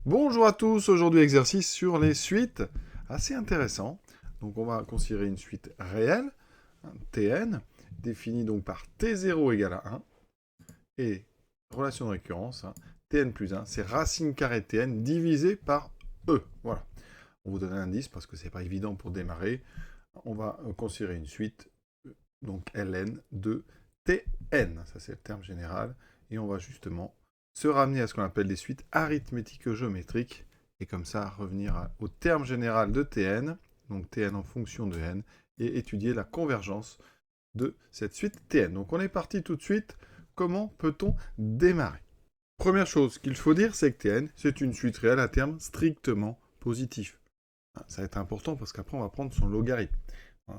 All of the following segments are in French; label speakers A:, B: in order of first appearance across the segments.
A: Bonjour à tous, aujourd'hui exercice sur les suites, assez intéressant. Donc on va considérer une suite réelle, Tn, définie donc par T0 égale à 1, et relation de récurrence, Tn plus 1, c'est racine carrée de Tn divisé par E. Voilà. On vous donne un indice parce que c'est pas évident pour démarrer. On va considérer une suite, donc Ln de Tn, ça c'est le terme général, et on va justement se ramener à ce qu'on appelle des suites arithmético-géométriques, et comme ça revenir au terme général de Tn, donc Tn en fonction de n, et étudier la convergence de cette suite Tn. Donc on est parti tout de suite. Comment peut-on démarrer? Première chose qu'il faut dire, c'est que Tn, c'est une suite réelle à terme strictement positif. Ça va être important parce qu'après on va prendre son logarithme.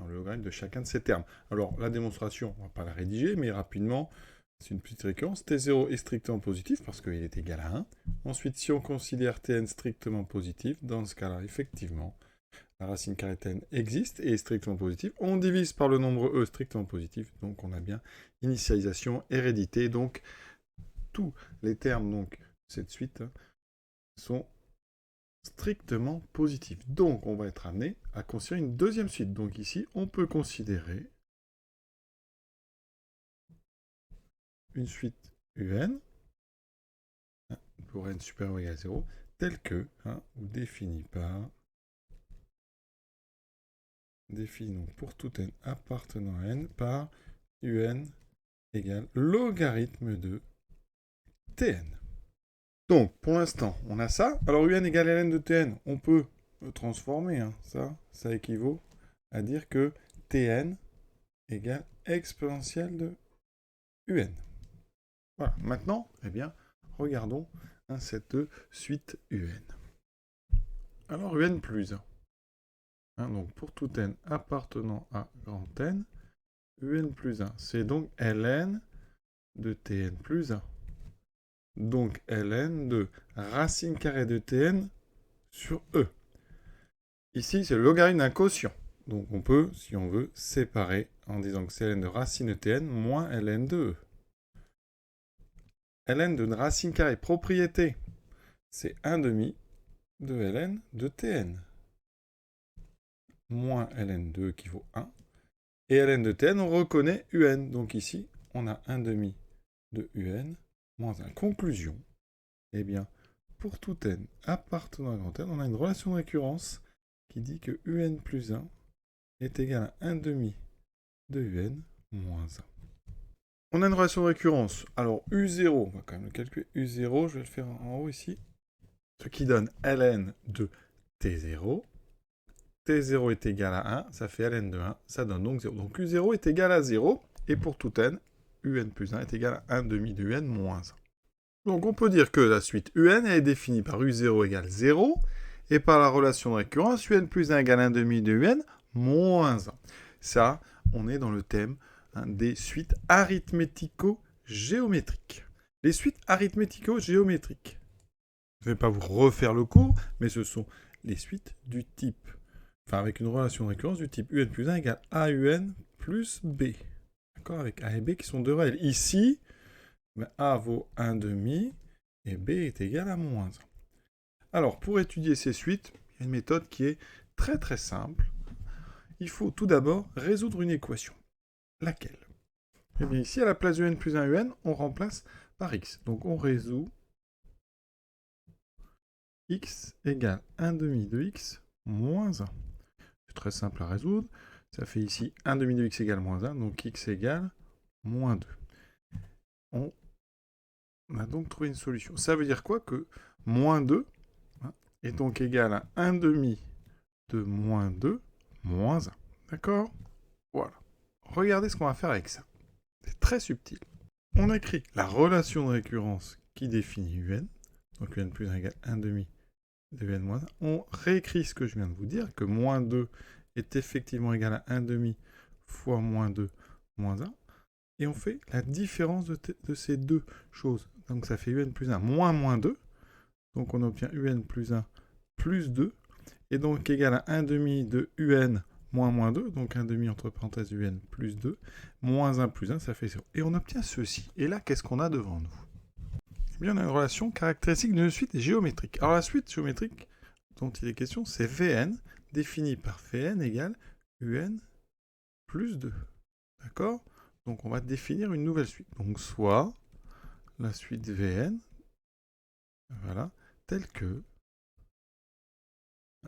A: Le logarithme de chacun de ces termes. Alors la démonstration, on ne va pas la rédiger, mais rapidement, c'est une petite récurrence. T0 est strictement positif parce qu'il est égal à 1. Ensuite, si on considère Tn strictement positif, dans ce cas-là, effectivement, la racine carrée Tn existe et est strictement positive. On divise par le nombre E strictement positif, donc on a bien initialisation, hérédité. Donc tous les termes donc cette suite sont strictement positifs. Donc on va être amené à considérer une deuxième suite. Donc ici, on peut considérer une suite UN, pour n supérieur ou égal à 0, telle que, ou définie par, définie donc pour tout n appartenant à n par UN égale logarithme de Tn. Donc, pour l'instant, on a ça. Alors, UN égale ln de Tn, on peut transformer. Ça équivaut à dire que Tn égale exponentielle de UN. Voilà. Maintenant, eh bien, regardons cette suite UN. Alors, UN plus 1. Donc, pour tout n appartenant à grand N, UN plus 1. C'est donc ln de Tn plus 1. Donc, ln de racine carrée de Tn sur E. Ici, c'est le logarithme d'un quotient. Donc, on peut, si on veut, séparer en disant que c'est ln de racine de Tn moins ln de E. ln de racine carrée propriété, c'est 1 demi de ln de Tn. Moins ln de E qui vaut 1. Et ln de Tn, on reconnaît UN. Donc ici, on a 1 demi de UN moins 1. Conclusion. Eh bien, pour tout n appartenant à grand N, on a une relation de récurrence qui dit que UN plus 1 est égal à 1 demi de UN moins 1. On a une relation de récurrence. Alors, U0, on va quand même le calculer. U0, je vais le faire en haut ici. Ce qui donne ln de T0. T0 est égal à 1, ça fait ln de 1, ça donne donc 0. Donc U0 est égal à 0, et pour tout n, UN plus 1 est égal à 1 demi de UN moins 1. Donc on peut dire que la suite UN est définie par U0 égale 0, et par la relation de récurrence, UN plus 1 égale 1 demi de UN moins 1. Ça, on est dans le thème des suites arithmético-géométriques. Les suites arithmético-géométriques. Je ne vais pas vous refaire le cours, mais ce sont les suites du type, avec une relation de récurrence du type UN plus 1 égale AUN plus B. D'accord, avec A et B qui sont deux réels. Ici, A vaut 1 demi et B est égal à moins 1. Alors, pour étudier ces suites, il y a une méthode qui est très très simple. Il faut tout d'abord résoudre une équation. Laquelle? Eh bien, ici, à la place de n plus 1 UN, on remplace par x. Donc, on résout x égale 1 demi de x moins 1. C'est très simple à résoudre. Ça fait ici 1 demi de x égale moins 1, donc x égale moins 2. On a donc trouvé une solution. Ça veut dire quoi? Que moins 2 est donc égal à 1 demi de moins 2 moins 1. D'accord? Voilà. Regardez ce qu'on va faire avec ça. C'est très subtil. On écrit la relation de récurrence qui définit UN. Donc UN plus 1 égale 1 demi de UN moins 1. On réécrit ce que je viens de vous dire, que moins 2 est effectivement égal à 1 demi fois moins 2 moins 1. Et on fait la différence de ces deux choses. Donc ça fait UN plus 1 moins 2. Donc on obtient UN plus 1 plus 2. Et donc égal à 1 demi de UN moins 2. Donc 1 demi entre parenthèses UN plus 2. Moins 1 plus 1, ça fait 0. Et on obtient ceci. Et là, qu'est-ce qu'on a devant nous? bien, on a une relation caractéristique d'une suite géométrique. Alors la suite géométrique dont il est question, c'est Vn, définie par Vn égale Un plus 2. D'accord? Donc on va définir une nouvelle suite. Donc soit la suite Vn, voilà, telle que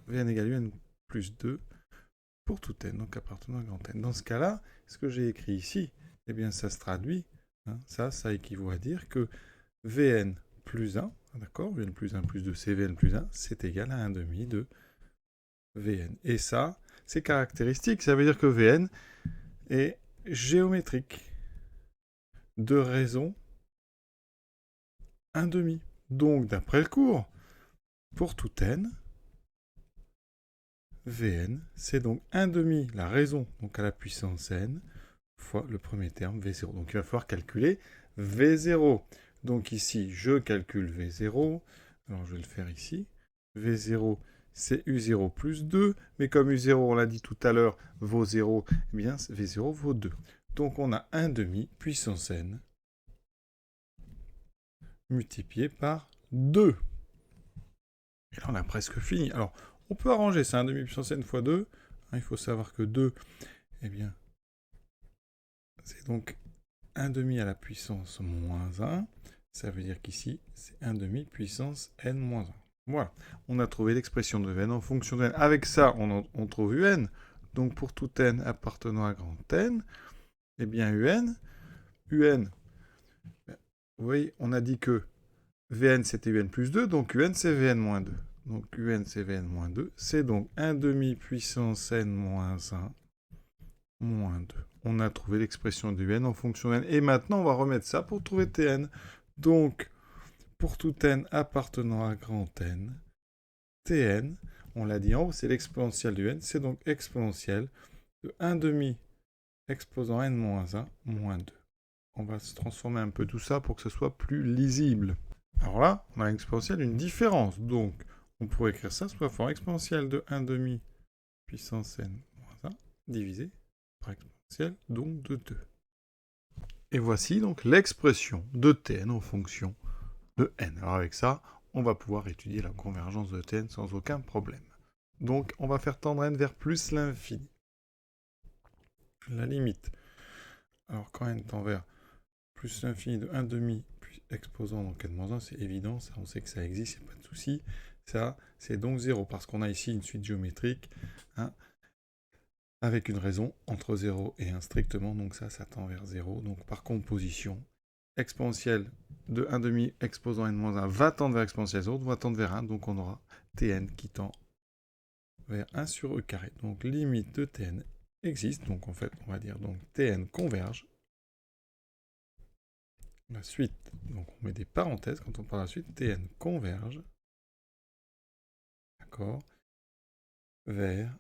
A: Vn égale Un plus 2 pour tout n, donc appartenant à grand N. Dans ce cas-là, ce que j'ai écrit ici, eh bien ça se traduit, hein, ça équivaut à dire que Vn plus 1, d'accord, Vn plus 1 plus 2, c'est Vn plus 1, c'est égal à 1 demi de Vn. Et ça, c'est caractéristique, ça veut dire que Vn est géométrique de raison 1 demi. Donc, d'après le cours, pour tout n, Vn, c'est donc 1 demi la raison, donc à la puissance n, fois le premier terme, V0. Donc il va falloir calculer V0. Donc ici, je calcule V0. Alors je vais le faire ici. V0, c'est U0 plus 2. Mais comme U0, on l'a dit tout à l'heure, vaut 0, eh bien V0 vaut 2. Donc on a 1 demi puissance n multiplié par 2. Et là, on a presque fini. Alors, on peut arranger ça, 1 demi puissance n fois 2. Il faut savoir que 2, eh bien, c'est donc 1 demi à la puissance moins 1. Ça veut dire qu'ici, c'est 1 demi puissance n moins 1. Voilà, on a trouvé l'expression de n en fonction de n. Avec ça, on trouve un. Donc pour tout n appartenant à grand N, eh bien un, vous voyez, on a dit que Vn c'était Un plus 2, donc Un c'est Vn moins 2. Donc Un c'est Vn moins 2, c'est donc 1 demi puissance n moins 1 moins 2. On a trouvé l'expression du n en fonction de n. Et maintenant, on va remettre ça pour trouver Tn. Donc, pour tout n appartenant à grand N, Tn, on l'a dit en haut, c'est l'exponentielle du n. C'est donc exponentielle de 1 demi exposant n moins 1 moins 2. On va se transformer un peu tout ça pour que ce soit plus lisible. Alors là, on a l'exponentielle d'une différence. Donc, on pourrait écrire ça sous la forme exponentielle de 1 demi puissance n moins 1 divisé par exponentielle donc de 2. Et voici donc l'expression de Tn en fonction de n. Alors avec ça, on va pouvoir étudier la convergence de Tn sans aucun problème. Donc on va faire tendre n vers plus l'infini. La limite. Alors quand n tend vers plus l'infini de 1 demi exposant donc n-1, c'est évident, ça on sait que ça existe, il n'y a pas de souci. Ça, c'est donc 0, parce qu'on a ici une suite géométrique, hein, avec une raison entre 0 et 1 strictement, donc ça tend vers 0. Donc par composition, exponentielle de 1 demi exposant n-1 va tendre vers exponentielle 0, va tendre vers 1, donc on aura Tn qui tend vers 1 sur e carré. Donc limite de Tn existe, donc en fait on va dire donc Tn converge. La suite, donc on met des parenthèses quand on parle de la suite, Tn converge, d'accord, vers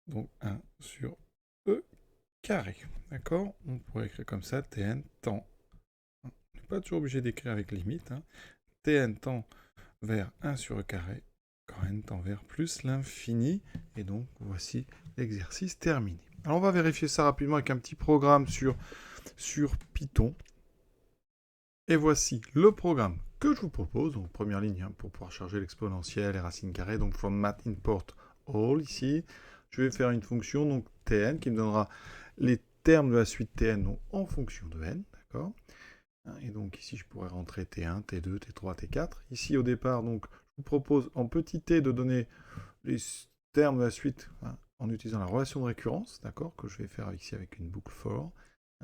A: donc 1 sur e carré, d'accord. On pourrait écrire comme ça, Tn tend, on n'est pas toujours obligé d'écrire avec limite, hein. Tn tend vers 1 sur e carré, quand n tend vers plus l'infini, et donc voici l'exercice terminé. Alors on va vérifier ça rapidement avec un petit programme sur Python. Et voici le programme que je vous propose, donc première ligne, hein, pour pouvoir charger l'exponentielle, les racines carrées, donc from math import all ici. Je vais faire une fonction, donc Tn, qui me donnera les termes de la suite Tn donc, en fonction de n, d'accord. Et donc ici, je pourrais rentrer T1, T2, T3, T4. Ici, au départ, donc, je vous propose en petit t de donner les termes de la suite, hein, en utilisant la relation de récurrence, d'accord, que je vais faire ici avec une boucle for.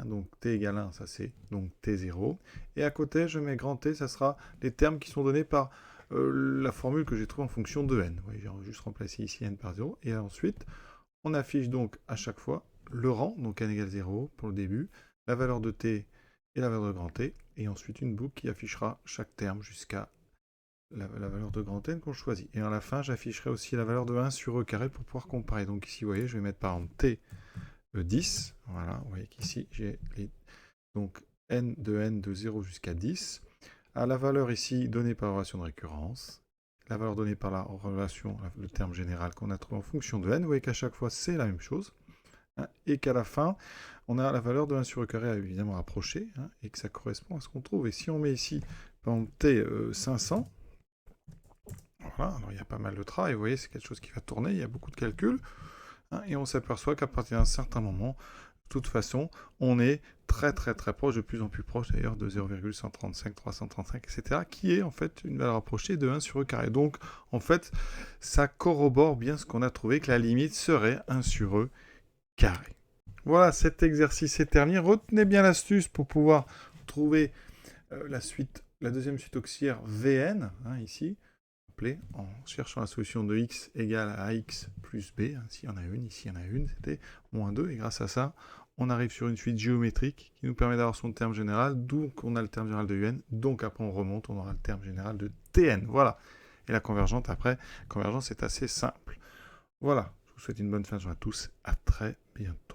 A: Donc t égale 1, ça c'est donc t0. Et à côté, je mets grand T, ça sera les termes qui sont donnés par la formule que j'ai trouvée en fonction de n. Vous voyez, j'ai juste remplacé ici n par 0. Et ensuite, on affiche donc à chaque fois le rang, donc n égale 0 pour le début, la valeur de t et la valeur de grand T, et ensuite une boucle qui affichera chaque terme jusqu'à la valeur de grand N qu'on choisit. Et à la fin, j'afficherai aussi la valeur de 1 sur e carré pour pouvoir comparer. Donc ici, vous voyez, je vais mettre par exemple t 10. Voilà, vous voyez qu'ici, j'ai donc n de 0 jusqu'à 10. À la valeur ici donnée par la relation de récurrence, la valeur donnée par la relation, le terme général qu'on a trouvé en fonction de n, vous voyez qu'à chaque fois, c'est la même chose. Hein, et qu'à la fin, on a la valeur de 1 sur e carré à évidemment approcher, hein, et que ça correspond à ce qu'on trouve. Et si on met ici par exemple T 500. Voilà, alors il y a pas mal de travail, vous voyez, c'est quelque chose qui va tourner, il y a beaucoup de calculs, hein, et on s'aperçoit qu'à partir d'un certain moment, de toute façon, on est très très très proche, de plus en plus proche d'ailleurs de 0,135, 335, etc., qui est en fait une valeur approchée de 1 sur E carré. Donc en fait, ça corrobore bien ce qu'on a trouvé, que la limite serait 1 sur E carré. Voilà, cet exercice est terminé. Retenez bien l'astuce pour pouvoir trouver la deuxième suite auxiliaire Vn, hein, ici, en cherchant la solution de x égale à ax plus b. Ici, il y en a une, ici, il y en a une, c'était moins 2. Et grâce à ça, on arrive sur une suite géométrique qui nous permet d'avoir son terme général. Donc, on a le terme général de un. Donc, après, on remonte, on aura le terme général de tn. Voilà. Et la convergence est assez simple. Voilà. Je vous souhaite une bonne fin de journée à tous. À très bientôt.